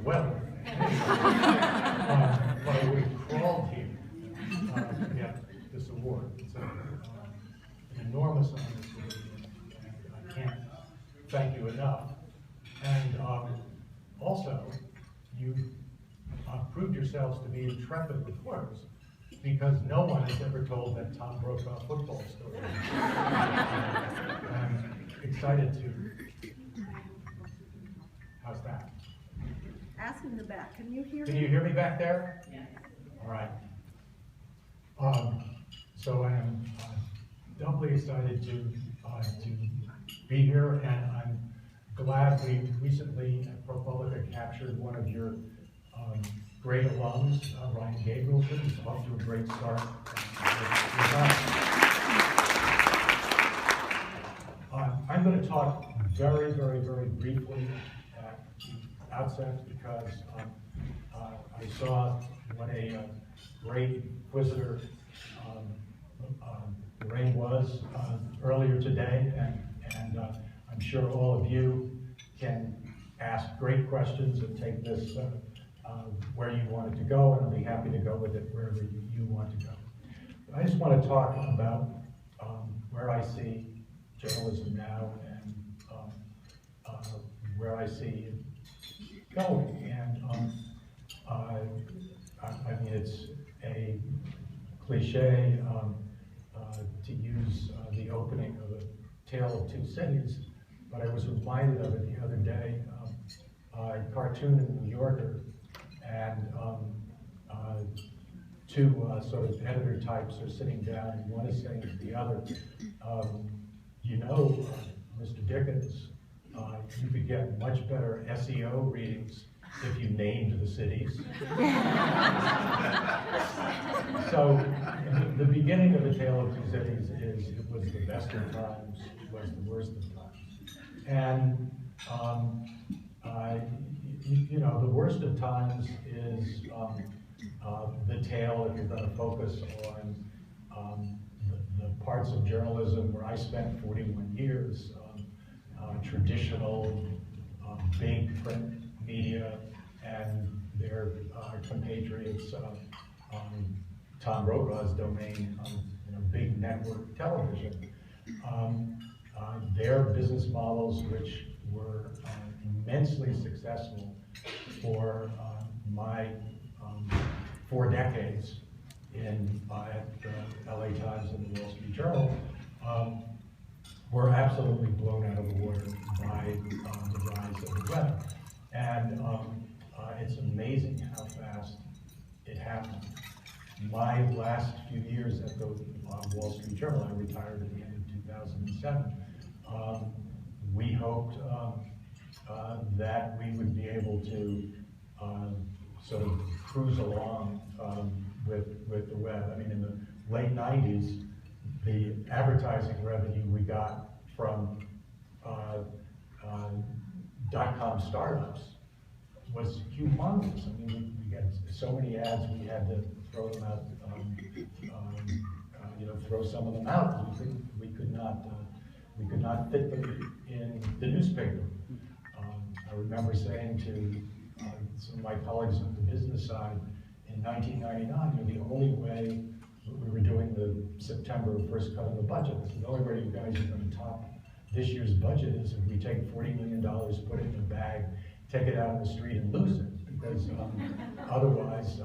weather. But I would have crawled here to get this award. It's an enormous honor for me, and I can't thank you enough. And also, you proved yourselves to be intrepid reporters, because no one has ever told that Tom Brokaw football story. I'm excited to. How's that? Ask in the back. Can you hear me? Can you hear me back there? Yes. All right. So I am doubly excited to be here, and I'm glad we recently at ProPublica captured one of your great alums, Ryan Gabrielson, who's off to a great start. I'm going to talk very, very, very briefly at the outset, because I saw what a great inquisitor Lorraine was earlier today, and I'm sure all of you can ask great questions and take this where you want it to go, and I'll be happy to go with it wherever you want to go. But I just want to talk about where I see journalism now, and where I see it going. And I mean, it's a cliche to use the opening of A Tale of Two Cities, but I was reminded of it the other day. A cartoon in the New Yorker, and two sort of editor types are sitting down, and one is saying to the other, you know, Mr. Dickens, you could get much better SEO readings if you named the cities. So the beginning of A Tale of Two Cities is, it was the best of times, it was the worst of times. And you know, the worst of times is the tale, if you're going to focus on the parts of journalism where I spent 41 years, traditional big print media and their compatriots, Tom Brokaw's domain, big network television. Their business models, which were immensely successful for my 4 decades at the LA Times and the Wall Street Journal, were absolutely blown out of the water by the rise of the web. And it's amazing how fast it happened. My last few years at the Wall Street Journal, I retired at the end of 2007, we hoped that we would be able to sort of cruise along with the web. I mean, in the late 90s, the advertising revenue we got from .com startups was humongous. I mean, we got so many ads, we had to throw them out, throw some of them out. We could not fit them in the newspaper. I remember saying to some of my colleagues on the business side in 1999, the only way we were doing the September first cut of the budget, the only way you guys are going to top this year's budget is if we take $40 million, put it in a bag, take it out in the street and lose it, because otherwise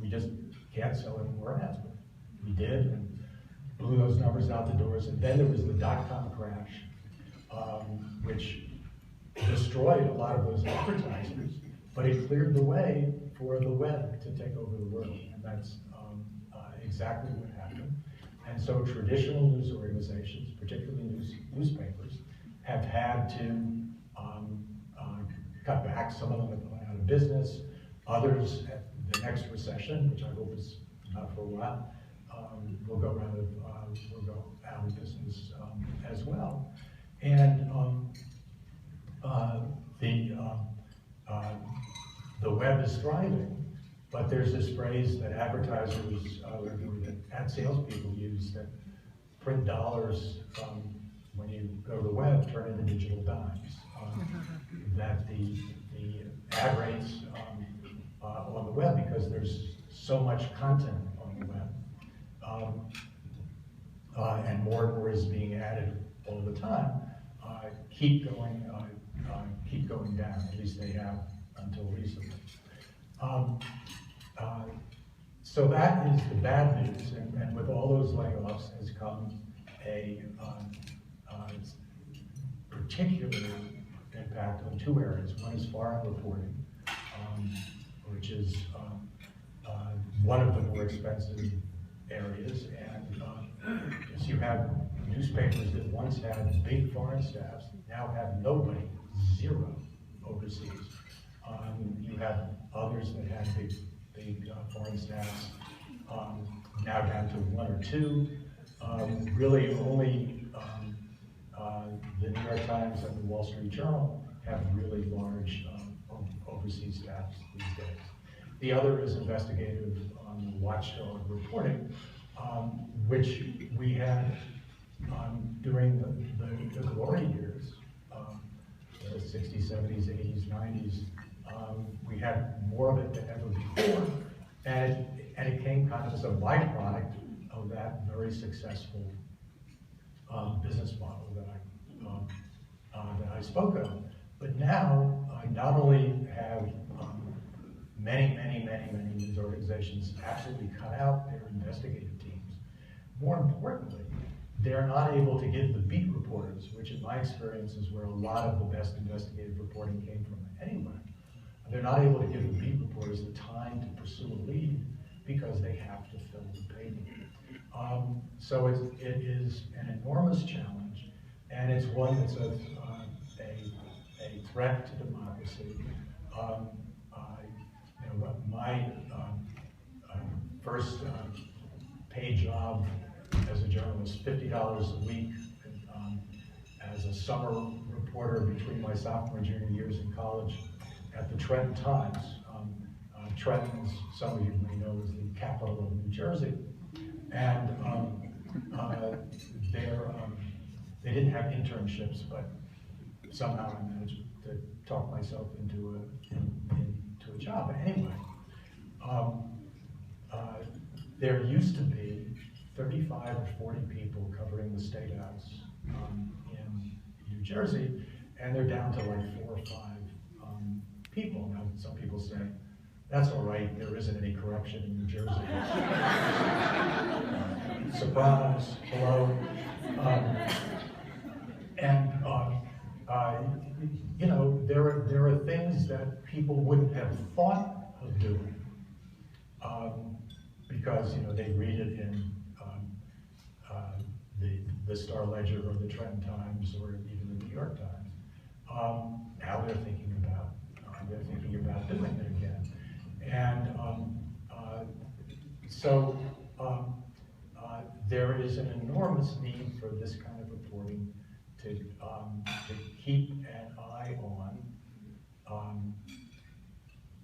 we just can't sell any more ads. But we did, and blew those numbers out the doors. And then there was the .com crash, which destroyed a lot of those advertisers, but it cleared the way for the web to take over the world, and that's exactly what happened. And so traditional news organizations, particularly newspapers, have had to cut back. Some of them have gone out of business. Others, at the next recession, which I hope is not for a while, will go out of business as well. And the web is thriving, but there's this phrase that advertisers, that ad salespeople use, that print dollars when you go to the web turn into digital dimes. That the ad rates on the web because there's so much content on the web. And more is being added all the time, keep going down. At least they have until recently. So that is the bad news, and with all those layoffs has come a particular impact on two areas. One is foreign reporting, which is one of the more expensive areas, and as you have newspapers that once had big foreign staffs now have nobody, zero overseas. You have others that had big foreign staffs, now down to one or two. Really only the New York Times and the Wall Street Journal have really large overseas staffs these days. The other is investigative watchdog reporting, which we had during the glory years, the 60s, 70s, 80s, 90s. We had more of it than ever before, and it came kind of as a byproduct of that very successful business model that I spoke of. But now, not only have many news organizations absolutely cut out their investigative teams, more importantly, they're not able to give the beat reporters, which in my experience is where a lot of the best investigative reporting came from anyway. They're not able to give the beat reporters the time to pursue a lead because they have to fill the paper. So it is an enormous challenge, and it's one that's a threat to democracy. My first paid job as a journalist, $50 a week, as a summer reporter between my sophomore and junior years in college at the Trenton Times. Trenton, some of you may know, is the capital of New Jersey, and they didn't have internships, but somehow I managed to talk myself into a job. But anyway, there used to be 35 or 40 people covering the State House in New Jersey, and they're down to like 4 or 5 people. Now, some people say, that's all right, there isn't any corruption in New Jersey. Surprise, hello. You know, there are things that people wouldn't have thought of doing because, you know, they read it in the Star Ledger or the Trenton Times or even the New York Times. Now they're thinking about doing it again, and so there is an enormous need for this kind of reporting to keep an eye on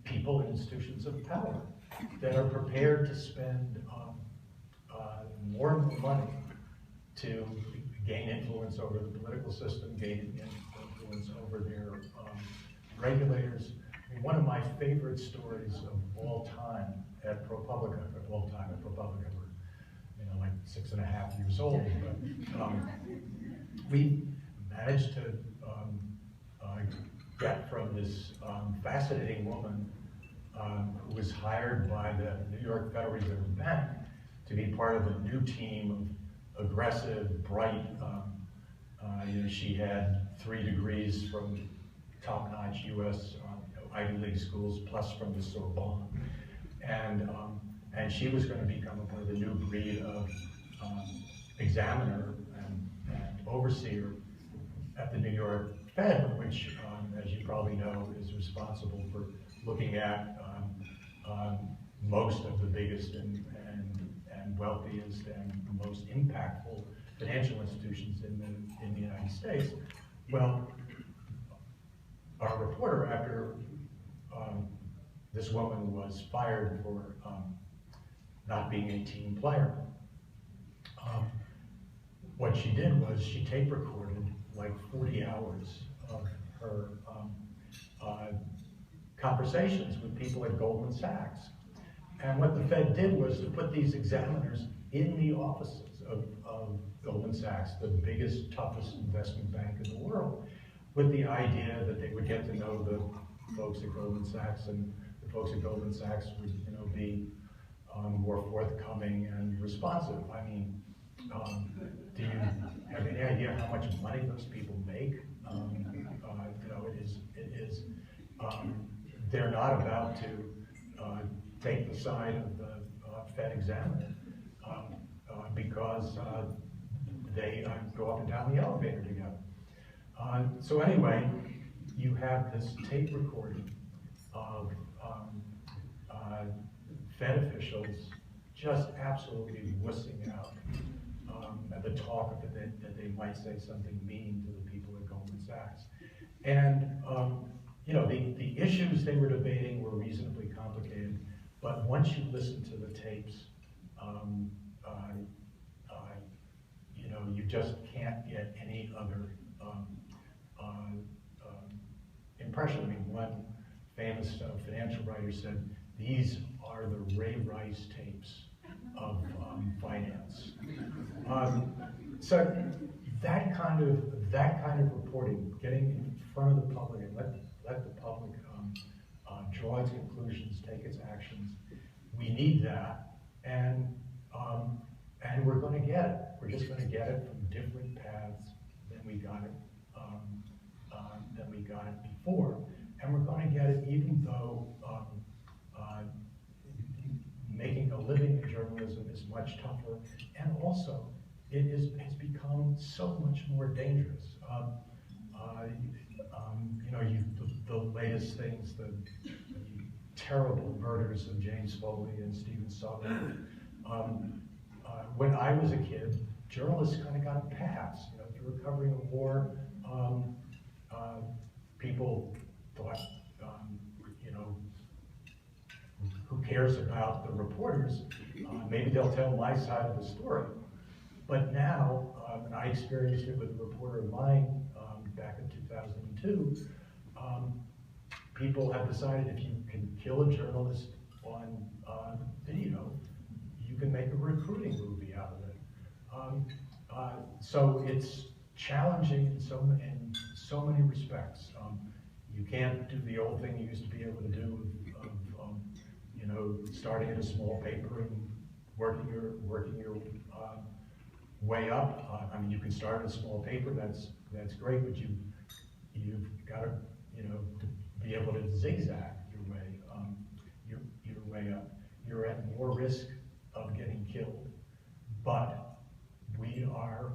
people and institutions of power that are prepared to spend more money to gain influence over the political system, gain influence over their regulators. I mean, one of my favorite stories of all time at ProPublica, we're, you know, like 6.5 years old, but we managed to get from this fascinating woman who was hired by the New York Federal Reserve Bank to be part of a new team of aggressive, bright, you know, she had 3 degrees from top-notch U.S. Ivy League schools, plus from the Sorbonne, and she was going to become a part of the new breed of examiner and overseer at the New York Fed, which, as you probably know, is responsible for looking at most of the biggest and wealthiest and most impactful financial institutions in the United States. Well, our reporter, after this woman was fired for not being a team player, what she did was she tape recorded like 40 hours of her conversations with people at Goldman Sachs. And what the Fed did was to put these examiners in the offices of Goldman Sachs, the biggest, toughest investment bank in the world, with the idea that they would get to know the folks at Goldman Sachs, and the folks at Goldman Sachs would, be more forthcoming and responsive. I mean, do you have any idea how much money those people make? They're not about to take the side of the Fed examiner because they go up and down the elevator together. So anyway, you have this tape recording of Fed officials just absolutely wussing out at the talk that they might say something mean to the people at Goldman Sachs. And the issues they were debating were reasonably complicated, but once you listen to the tapes, you just can't get any other impression. I mean, one famous financial writer said, "These are the Ray Rice tapes of finance." So that kind of reporting, getting in front of the public and let the public draw its conclusions, take its actions, we need that, and we're going to get it. We're just going to get it from different paths than we got it before, and we're going to get it even though making a living in journalism is much tougher, and also it's become so much more dangerous. The latest things, the terrible murders of James Foley and Stephen Sutherland. When I was a kid, journalists kind of got a pass. If you were covering a war, people thought, who cares about the reporters? Maybe they'll tell my side of the story. But now, and I experienced it with a reporter of mine back in 2002, people have decided if you can kill a journalist on video, you can make a recruiting movie out of it. So it's challenging in so many respects. You can't do the old thing you used to be able to do of starting at a small paper and working your way up. I mean, you can start at a small paper. That's great, but you've got to to be able to zigzag your way up. You're at more risk of getting killed, but we are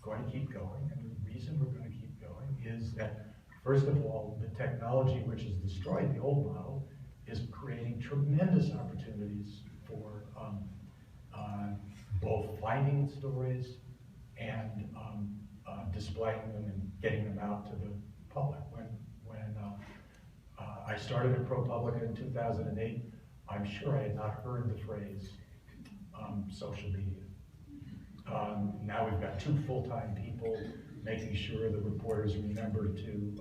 going to keep going. And the reason we're going to keep going is that, first of all, the technology which has destroyed the old model is creating tremendous opportunities for both finding stories and displaying them and getting them out to the public. When I started at ProPublica in 2008, I'm sure I had not heard the phrase social media. Now we've got 2 full-time people making sure the reporters remember to,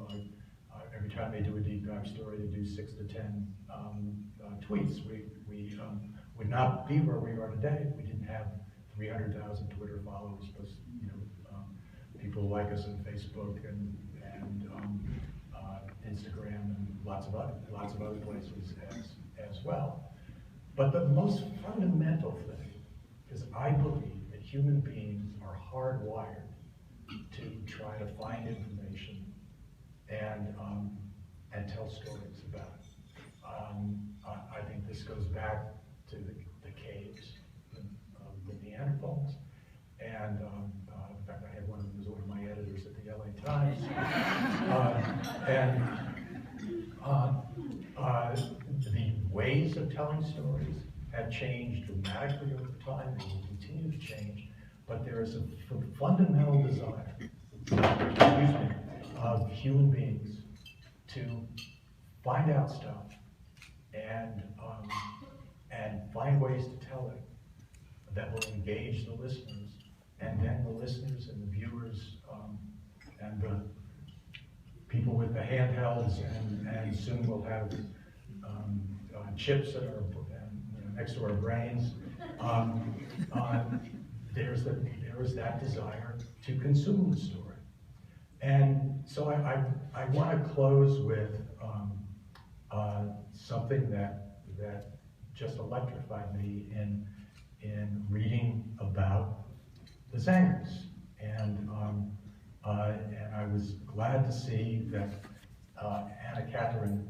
every time they do a deep dive story, they do 6 to 10 tweets. We would not be where we are today if we didn't have 300,000 Twitter followers, plus people like us on Facebook and Instagram and lots of other places as well. But the most fundamental thing is I believe that human beings are hardwired to try to find information and tell stories about it. I think this goes back to the caves of the Neanderthals, and in fact, I had one of them as one of my editors at the LA Times. The ways of telling stories have changed dramatically over time. They will continue to change, but there is a fundamental desire, of human beings to find out stuff and find ways to tell it that will engage the listeners, and then the listeners and the viewers and people with the handhelds, and soon we'll have chips that are next to our brains. There is that desire to consume the story. And so I want to close with something that just electrified me in reading about the Zengers. And I was glad to see that Anna Catherine,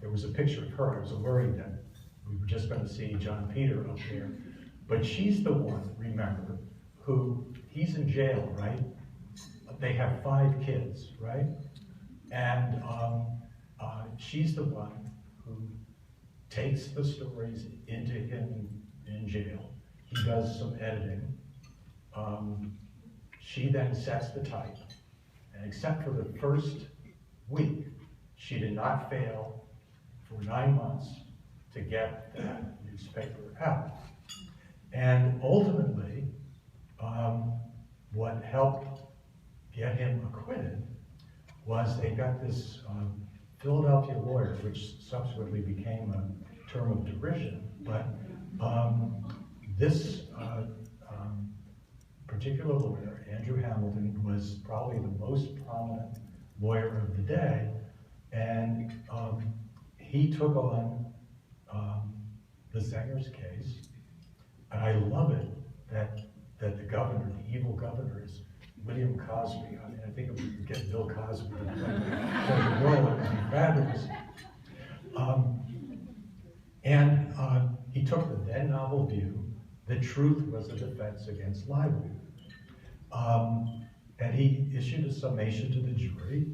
there was a picture of her. I was worried that we were just going to see John Peter up there. But she's the one, remember, who, he's in jail, right? They have 5 kids, right? And she's the one who takes the stories into him in jail. He does some editing. She then sets the type. And except for the first week, she did not fail for 9 months to get that newspaper out. And ultimately, what helped get him acquitted was they got this Philadelphia lawyer, which subsequently became a term of derision, but this particular lawyer, Andrew Hamilton, was probably the most prominent lawyer of the day, and he took on the Zengers case, and I love it that the governor, the evil governor, is William Cosby. I mean, I think if we could get Bill Cosby to play the role, it would be fabulous. He took the then novel view that truth was a defense against libel. And he issued a summation to the jury.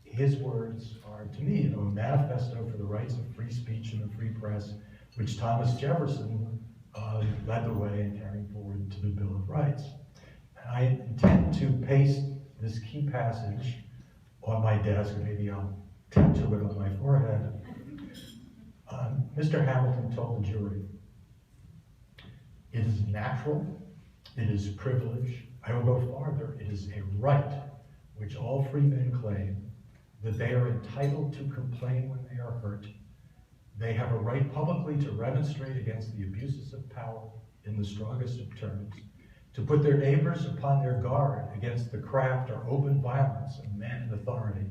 His words are, to me, a manifesto for the rights of free speech and the free press, which Thomas Jefferson led the way in carrying forward to the Bill of Rights. And I intend to paste this key passage on my desk, or maybe I'll tattoo it on my forehead. Mr. Hamilton told the jury, "It is natural, it is privilege, I will go farther, it is a right which all free men claim, that they are entitled to complain when they are hurt. They have a right publicly to remonstrate against the abuses of power in the strongest of terms, to put their neighbors upon their guard against the craft or open violence of men in authority,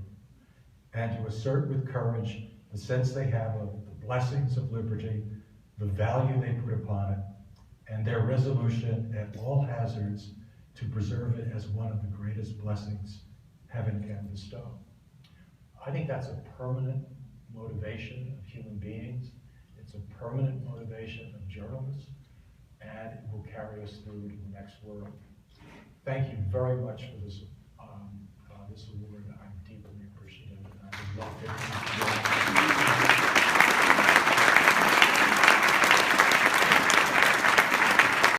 and to assert with courage the sense they have of the blessings of liberty, the value they put upon it, and their resolution at all hazards to preserve it as one of the greatest blessings heaven can bestow." I think that's a permanent motivation of human beings. It's a permanent motivation of journalists, and it will carry us through to the next world. Thank you very much for the support.